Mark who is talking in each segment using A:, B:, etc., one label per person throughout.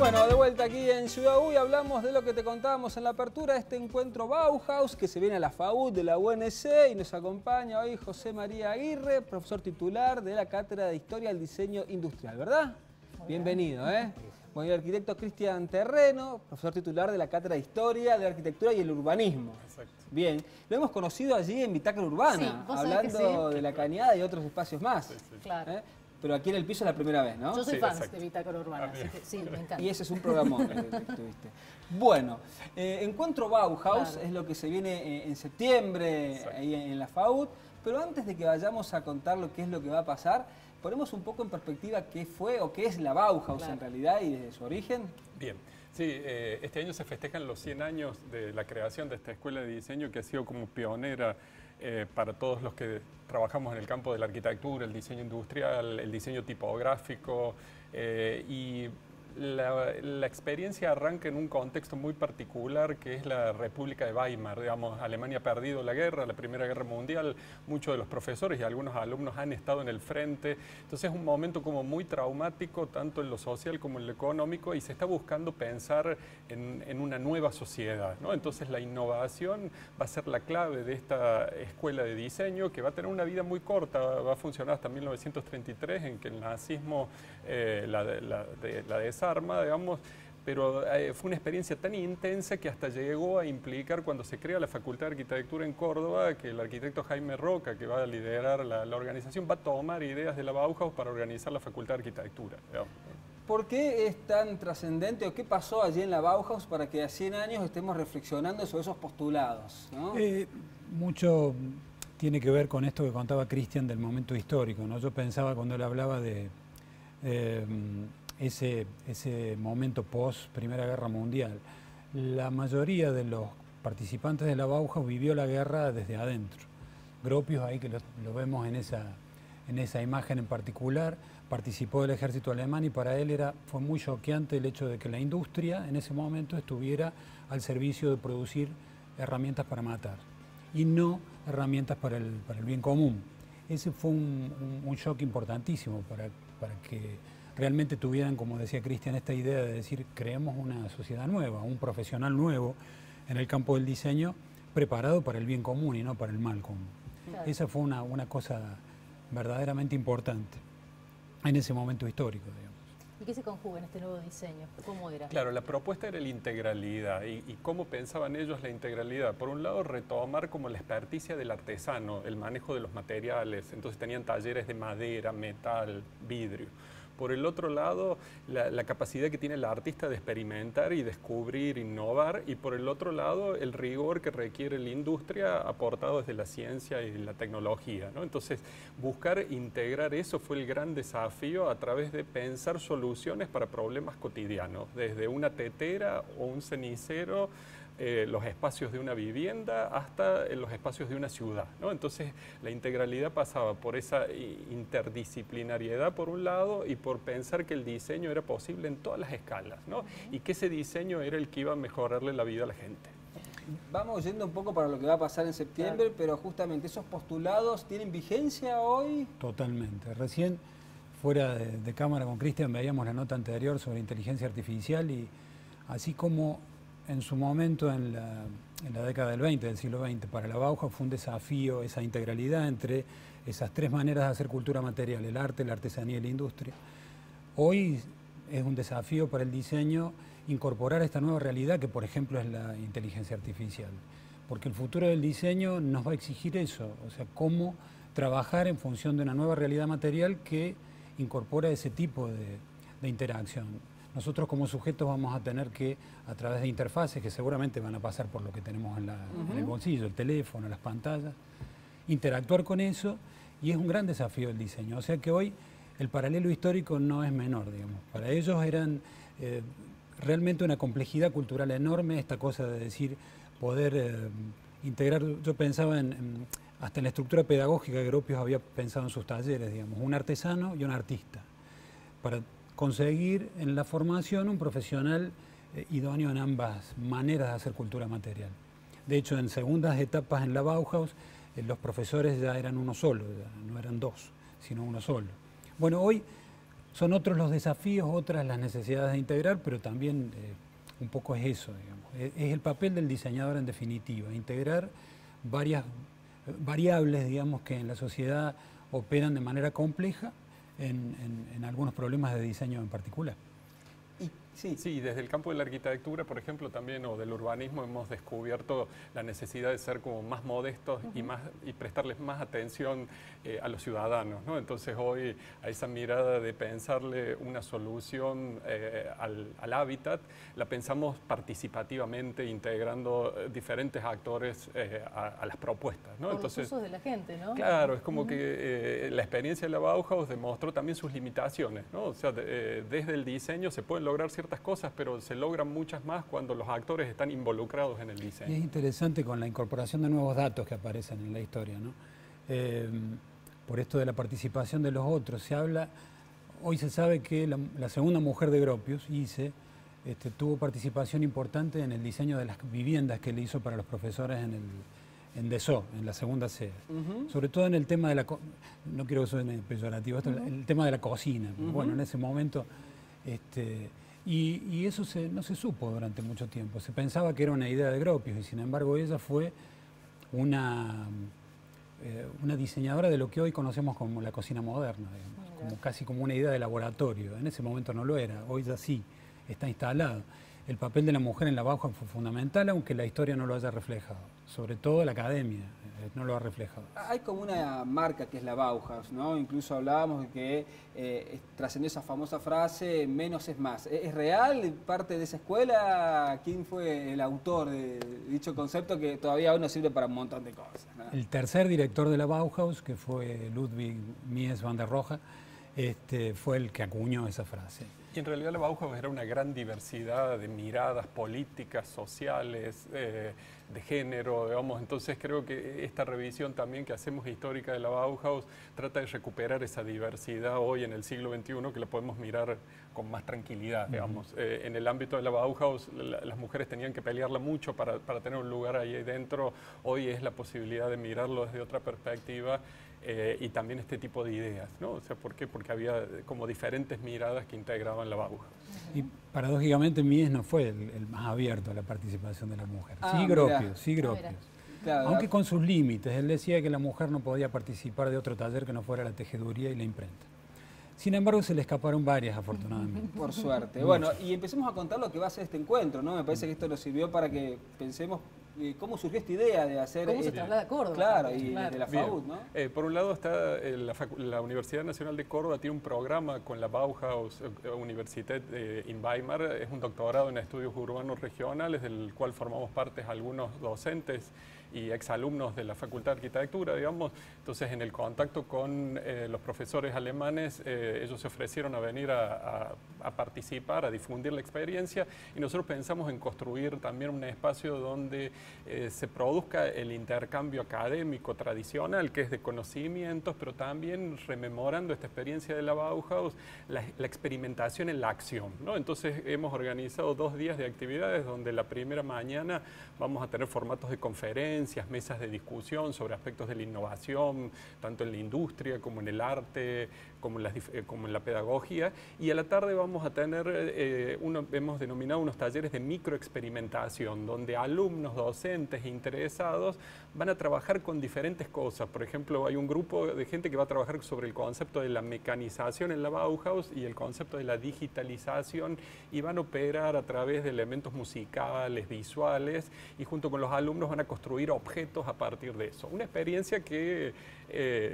A: Bueno, de vuelta aquí en Ciudad U y hablamos de lo que te contábamos en la apertura, este encuentro Bauhaus que se viene a la FAUD de la UNC y nos acompaña hoy José María Aguirre, profesor titular de la Cátedra de Historia del Diseño Industrial, ¿verdad? Bienvenido, ¿eh? Bueno, y el arquitecto Cristian Terreno, profesor titular de la Cátedra de Historia de la Arquitectura y el Urbanismo. Exacto. Bien, lo hemos conocido allí en Bitácora Urbana,
B: sí,
A: hablando de la Cañada y otros espacios más.
B: Sí, sí. Claro.
A: Pero aquí en el piso es la primera vez, ¿no?
B: Yo soy fan de Bitácora Urbana, así que sí, me encanta.
A: Y ese es un programón que tuviste. Bueno, Encuentro Bauhaus
B: Claro.
A: es lo que se viene en septiembre ahí en la FAUD, pero antes de que vayamos a contar lo que es lo que va a pasar, ponemos un poco en perspectiva qué fue o qué es la Bauhaus en realidad y desde su origen.
C: Bien, sí, este año se festejan los 100 años de la creación de esta escuela de diseño que ha sido como pionera para todos los que trabajamos en el campo de la arquitectura, el diseño industrial, el diseño tipográfico y la experiencia arranca en un contexto muy particular que es la República de Weimar. Digamos, Alemania ha perdido la guerra, la Primera Guerra Mundial, muchos de los profesores y algunos alumnos han estado en el frente, entonces es un momento como muy traumático tanto en lo social como en lo económico y se está buscando pensar en una nueva sociedad, ¿no? Entonces la innovación va a ser la clave de esta escuela de diseño que va a tener una vida muy corta, va a funcionar hasta 1933 en que el nazismo la desarma, digamos, pero fue una experiencia tan intensa que hasta llegó a implicar cuando se crea la Facultad de Arquitectura en Córdoba que el arquitecto Jaime Roca, que va a liderar la organización, va a tomar ideas de la Bauhaus para organizar la Facultad de Arquitectura, digamos.
A: ¿Por qué es tan trascendente o qué pasó allí en la Bauhaus para que a 100 años estemos reflexionando sobre esos postulados, ¿no?
D: Mucho tiene que ver con esto que contaba Cristian del momento histórico, ¿no? Yo pensaba cuando él hablaba de ese momento post Primera Guerra Mundial. La mayoría de los participantes de la Bauhaus vivió la guerra desde adentro. Gropius, ahí que lo vemos en esa imagen en particular, participó del ejército alemán y para él fue muy choqueante el hecho de que la industria en ese momento estuviera al servicio de producir herramientas para matar y no herramientas para el bien común. Ese fue un shock importantísimo para que realmente tuvieran, como decía Cristian, esta idea de decir, creemos una sociedad nueva, un profesional nuevo en el campo del diseño preparado para el bien común y no para el mal común. Claro. Esa fue una cosa verdaderamente importante en ese momento histórico, digamos.
B: ¿Y qué se conjuga en este nuevo diseño? ¿Cómo era?
C: Claro, la propuesta era la integralidad. ¿Y cómo pensaban ellos la integralidad? Por un lado, retomar como la experticia del artesano, el manejo de los materiales. Entonces tenían talleres de madera, metal, vidrio. Por el otro lado, la capacidad que tiene el artista de experimentar y descubrir, innovar, y por el otro lado, el rigor que requiere la industria aportado desde la ciencia y la tecnología, ¿no? Entonces, buscar integrar eso fue el gran desafío a través de pensar soluciones para problemas cotidianos, desde una tetera o un cenicero, los espacios de una vivienda hasta los espacios de una ciudad, ¿no? Entonces la integralidad pasaba por esa interdisciplinariedad por un lado y por pensar que el diseño era posible en todas las escalas, ¿no? Y que ese diseño era el que iba a mejorarle la vida a la gente.
A: Vamos yendo un poco para lo que va a pasar en septiembre, pero justamente esos postulados ¿tienen vigencia hoy? Totalmente.
D: Recién fuera de cámara con Cristian veíamos la nota anterior sobre inteligencia artificial y así como en su momento, en la década del 20, del siglo XX, para la Bauhaus fue un desafío esa integralidad entre esas tres maneras de hacer cultura material, el arte, la artesanía y la industria. Hoy es un desafío para el diseño incorporar esta nueva realidad que, por ejemplo, es la inteligencia artificial. Porque el futuro del diseño nos va a exigir eso, o sea, cómo trabajar en función de una nueva realidad material que incorpora ese tipo de interacción. Nosotros como sujetos vamos a tener que, a través de interfaces que seguramente van a pasar por lo que tenemos en el bolsillo, el teléfono, las pantallas, interactuar con eso y es un gran desafío el diseño. O sea que hoy el paralelo histórico no es menor, digamos. Para ellos eran realmente una complejidad cultural enorme, esta cosa de decir, poder integrar, yo pensaba hasta en la estructura pedagógica que Gropius había pensado en sus talleres, digamos, un artesano y un artista, para conseguir en la formación un profesional idóneo en ambas maneras de hacer cultura material. De hecho, en segundas etapas en la Bauhaus, los profesores ya eran uno solo, ya no eran dos, sino uno solo. Bueno, hoy son otros los desafíos, otras las necesidades de integrar, pero también un poco es eso, digamos. Es el papel del diseñador en definitiva, integrar varias variables, digamos, que en la sociedad operan de manera compleja en algunos problemas de diseño en particular.
C: Sí, desde el campo de la arquitectura, por ejemplo, también, o del urbanismo, hemos descubierto la necesidad de ser como más modestos y prestarles más atención a los ciudadanos, ¿no? Entonces hoy a esa mirada de pensarle una solución al hábitat, la pensamos participativamente, integrando diferentes actores a las propuestas, ¿no?
B: Por
C: Entonces,
B: los usos de la gente, ¿no?
C: Claro, es como que la experiencia de la Bauhaus demostró también sus limitaciones, ¿no? O sea, desde el diseño se pueden lograr ciertas cosas, pero se logran muchas más cuando los actores están involucrados en el diseño.
D: Y es interesante con la incorporación de nuevos datos que aparecen en la historia, ¿no? Por esto de la participación de los otros, se habla, hoy se sabe que la segunda mujer de Gropius, Ise, tuvo participación importante en el diseño de las viviendas que le hizo para los profesores en Dessau, en la segunda sede. Sobre todo en el tema de la, no quiero que suene peyorativo, el tema de la cocina. Bueno, en ese momento, y eso no se supo durante mucho tiempo. Se pensaba que era una idea de Gropius y sin embargo ella fue una diseñadora de lo que hoy conocemos como la cocina moderna, digamos, como casi como una idea de laboratorio. En ese momento no lo era, hoy ya sí, está instalado. El papel de la mujer en la Bauhaus fue fundamental, aunque la historia no lo haya reflejado. Sobre todo la academia no lo ha reflejado.
A: Hay como una marca que es la Bauhaus, ¿no? Incluso hablábamos de que trascendió esa famosa frase, menos es más. ¿Es real parte de esa escuela? ¿Quién fue el autor de dicho concepto que todavía hoy nos sirve para un montón de cosas, ¿no?
D: El tercer director de la Bauhaus, que fue Ludwig Mies van der Rohe, fue el que acuñó esa frase.
C: Y en realidad la Bauhaus era una gran diversidad de miradas políticas, sociales, de género, digamos. Entonces creo que esta revisión también que hacemos histórica de la Bauhaus trata de recuperar esa diversidad hoy en el siglo XXI, que la podemos mirar con más tranquilidad, digamos. En el ámbito de la Bauhaus las mujeres tenían que pelearla mucho para tener un lugar ahí dentro. Hoy es la posibilidad de mirarlo desde otra perspectiva. Y también este tipo de ideas, ¿no? O sea, ¿por qué? Porque había como diferentes miradas que integraban la Bauhaus.
D: Y paradójicamente Mies no fue el más abierto a la participación de la mujer. Sí, Gropius.
A: Claro,
D: aunque con sus límites. Él decía que la mujer no podía participar de otro taller que no fuera la tejeduría y la imprenta. Sin embargo, se le escaparon varias, afortunadamente.
A: Por suerte. Bueno, y empecemos a contar lo que va a ser este encuentro, ¿no? Me parece que esto nos sirvió para que pensemos cómo surgió esta idea de hacer...
B: ¿Cómo se traslada a Córdoba?
A: Claro, y de la
C: Bien.
A: FAUD, ¿no?
C: Por un lado está la Universidad Nacional de Córdoba, tiene un programa con la Bauhaus Universität in Weimar, es un doctorado en estudios urbanos regionales, del cual formamos parte algunos docentes y exalumnos de la Facultad de Arquitectura, digamos. Entonces, en el contacto con los profesores alemanes, ellos se ofrecieron a venir a participar, a difundir la experiencia, y nosotros pensamos en construir también un espacio donde se produzca el intercambio académico tradicional, que es de conocimientos, pero también rememorando esta experiencia de la Bauhaus, la experimentación en la acción, ¿no? Entonces, hemos organizado 2 días de actividades, donde la primera mañana vamos a tener formatos de conferencias, mesas de discusión sobre aspectos de la innovación, tanto en la industria como en el arte, como en la pedagogía, y a la tarde vamos a tener, hemos denominado unos talleres de microexperimentación, donde alumnos, docentes e interesados van a trabajar con diferentes cosas. Por ejemplo, hay un grupo de gente que va a trabajar sobre el concepto de la mecanización en la Bauhaus y el concepto de la digitalización, y van a operar a través de elementos musicales, visuales, y junto con los alumnos van a construir objetos a partir de eso. Una experiencia que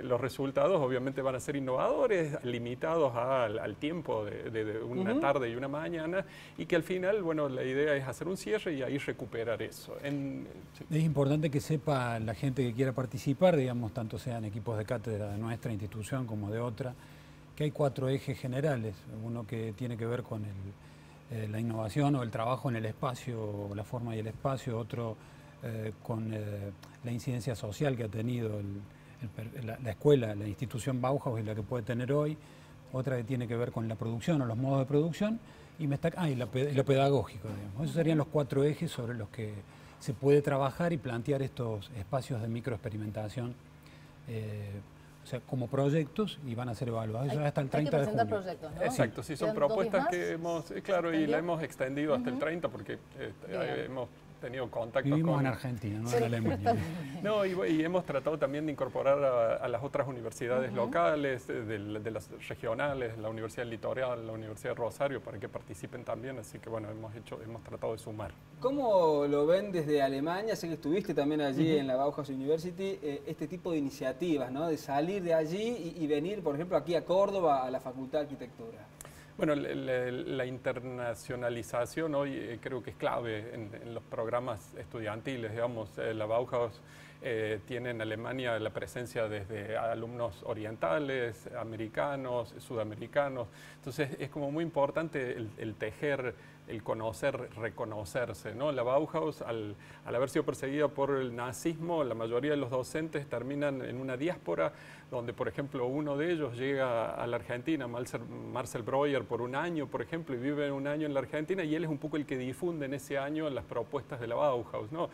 C: los resultados obviamente van a ser innovadores, limitados al tiempo de una tarde y una mañana, y que al final, bueno, la idea es hacer un cierre y ahí recuperar eso.
D: Es importante que sepa la gente que quiera participar, digamos, tanto sean equipos de cátedra de nuestra institución como de otra, que hay 4 ejes generales. Uno que tiene que ver con la innovación o el trabajo en el espacio, la forma y el espacio. Otro con la incidencia social que ha tenido la escuela, la institución Bauhaus y la que puede tener hoy. Otra que tiene que ver con la producción o los modos de producción. Y lo pedagógico, digamos. Esos serían los 4 ejes sobre los que se puede trabajar y plantear estos espacios de microexperimentación o sea, como proyectos y van a ser evaluados. Eso es hasta el 30
B: hay
D: de
B: que presentar
D: junio.
B: proyectos, ¿no?
C: Exacto, sí, son
B: ¿Quedan 2 días
C: propuestas
B: más?
C: que hemos, claro, y la hemos extendido hasta el 30 porque hemos tenido contactos
D: Vivimos
C: con...
D: en Argentina, no en
B: Pero
D: Alemania.
B: está-
C: No, y hemos tratado también de incorporar a las otras universidades locales, de las regionales, la Universidad del Litoral, la Universidad de Rosario, para que participen también, así que bueno, hemos tratado de sumar.
A: ¿Cómo lo ven desde Alemania? Sé que estuviste también allí en la Bauhaus University, este tipo de iniciativas, ¿no? De salir de allí y venir, por ejemplo, aquí a Córdoba, a la Facultad de Arquitectura.
C: Bueno, la internacionalización hoy creo que es clave en los programas estudiantiles, digamos, la Bauhaus tiene en Alemania la presencia desde alumnos orientales, americanos, sudamericanos, entonces es como muy importante el tejer, el conocer, reconocerse, ¿no? La Bauhaus, al haber sido perseguida por el nazismo, la mayoría de los docentes terminan en una diáspora donde, por ejemplo, uno de ellos llega a la Argentina, Marcel Breuer, por un año, por ejemplo, y vive un año en la Argentina, y él es un poco el que difunde en ese año las propuestas de la Bauhaus, ¿no?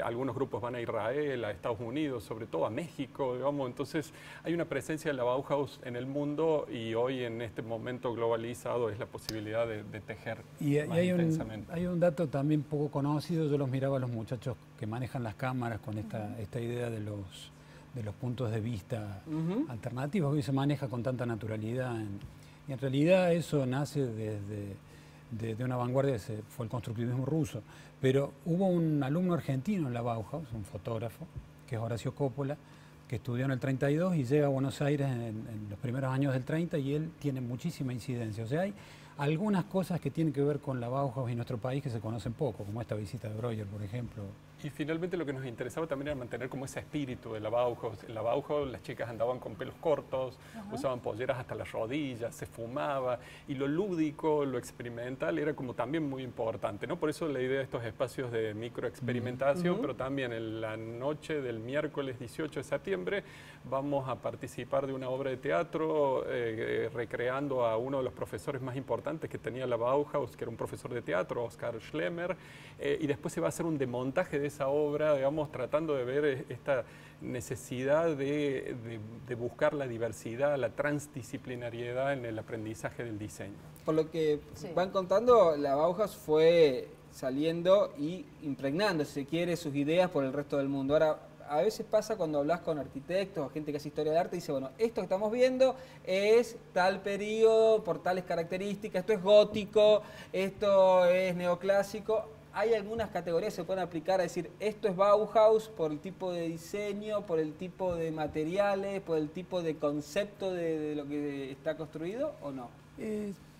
C: Algunos grupos van a Israel, a Estados Unidos, sobre todo a México, digamos, entonces hay una presencia de la Bauhaus en el mundo y hoy en este momento globalizado es la posibilidad de tejer
D: Y
C: más
D: hay
C: intensamente.
D: hay un dato también poco conocido, yo los miraba a los muchachos que manejan las cámaras con esta idea de los puntos de vista alternativos que hoy se maneja con tanta naturalidad. Y en realidad eso nace de una vanguardia, fue el constructivismo ruso. Pero hubo un alumno argentino en la Bauhaus, un fotógrafo, que es Horacio Coppola, que estudió en el 32 y llega a Buenos Aires en los primeros años del 30 y él tiene muchísima incidencia. O sea, hay algunas cosas que tienen que ver con la Bauhaus y nuestro país que se conocen poco, como esta visita de Breuer, por ejemplo.
C: Y finalmente lo que nos interesaba también era mantener como ese espíritu de la Bauhaus. En la Bauhaus las chicas andaban con pelos cortos, usaban polleras hasta las rodillas, se fumaba, y lo lúdico, lo experimental era como también muy importante, ¿no? Por eso la idea de estos espacios de microexperimentación, pero también en la noche del miércoles 18 de septiembre vamos a participar de una obra de teatro recreando a uno de los profesores más importantes que tenía la Bauhaus, que era un profesor de teatro, Oskar Schlemmer, y después se va a hacer un demontaje de esa obra, digamos, tratando de ver esta necesidad de buscar la diversidad, la transdisciplinariedad en el aprendizaje del diseño.
A: Por lo que van contando, la Bauhaus fue saliendo y impregnando, si se quiere, sus ideas por el resto del mundo. Ahora, a veces pasa cuando hablas con arquitectos o gente que hace historia de arte y dice, bueno, esto que estamos viendo es tal periodo, por tales características, esto es gótico, esto es neoclásico. Hay algunas categorías que se pueden aplicar a decir, esto es Bauhaus por el tipo de diseño, por el tipo de materiales, por el tipo de concepto de lo que está construido, ¿o no?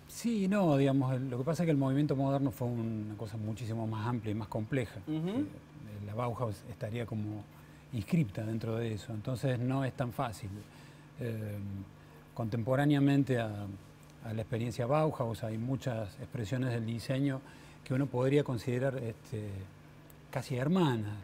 D: Sí y no, digamos, lo que pasa es que el movimiento moderno fue una cosa muchísimo más amplia y más compleja. La Bauhaus estaría como inscripta dentro de eso, entonces no es tan fácil. Contemporáneamente a la experiencia Bauhaus hay muchas expresiones del diseño que uno podría considerar casi hermanas,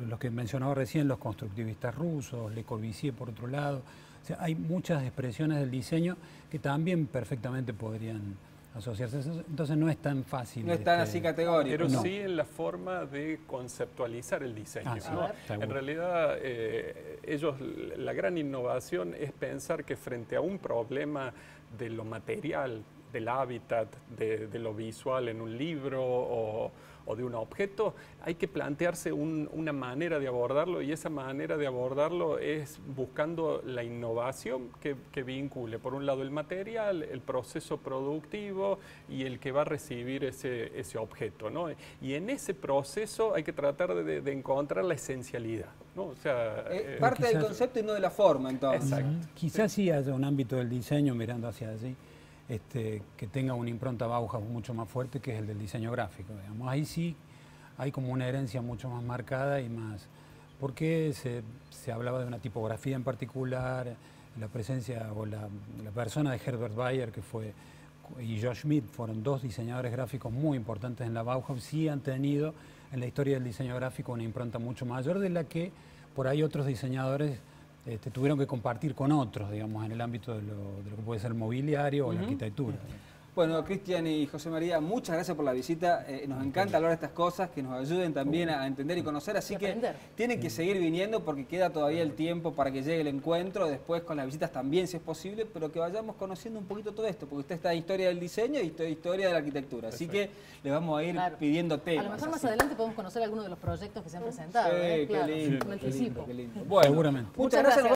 D: los que mencionaba recién, los constructivistas rusos, Le Corbusier por otro lado. O sea, hay muchas expresiones del diseño que también perfectamente podrían asociarse. Entonces no es tan fácil.
A: No es tan así categórico.
C: Pero
A: no.
C: sí en la forma de conceptualizar el diseño,
D: sí,
C: ¿no?
D: seguro.
C: En realidad, la gran innovación es pensar que frente a un problema de lo material, del hábitat, de lo visual en un libro o de un objeto, hay que plantearse una manera de abordarlo, y esa manera de abordarlo es buscando la innovación que vincule, por un lado, el material, el proceso productivo y el que va a recibir ese objeto, ¿no? Y en ese proceso hay que tratar de encontrar la esencialidad, ¿no? O sea,
A: parte del
D: quizás-
A: concepto y no de la forma, entonces.
C: Exacto.
D: Quizás sí haya un ámbito del diseño, mirando hacia allí, que tenga una impronta Bauhaus mucho más fuerte, que es el del diseño gráfico, digamos. Ahí sí hay como una herencia mucho más marcada y más, porque se hablaba de una tipografía en particular, la presencia o la persona de Herbert Bayer, y Josh Schmidt, fueron dos diseñadores gráficos muy importantes en la Bauhaus, sí han tenido en la historia del diseño gráfico una impronta mucho mayor de la que por ahí otros diseñadores tuvieron que compartir con otros, digamos, en el ámbito de lo que puede ser el mobiliario o la arquitectura.
A: Bueno, Cristian y José María, muchas gracias por la visita. Nos encanta hablar de estas cosas, que nos ayuden también a entender y conocer. Así que tienen que seguir viniendo porque queda todavía el tiempo para que llegue el encuentro. Después con las visitas también, si es posible, pero que vayamos conociendo un poquito todo esto, porque usted está en historia del diseño y historia de la arquitectura. Así que le vamos a ir pidiendo temas.
B: A lo mejor más adelante podemos conocer algunos de los proyectos que se han presentado.
A: Sí,
B: claro,
A: qué lindo,
B: un anticipo.
A: Bueno,
D: seguramente.
A: Muchas gracias.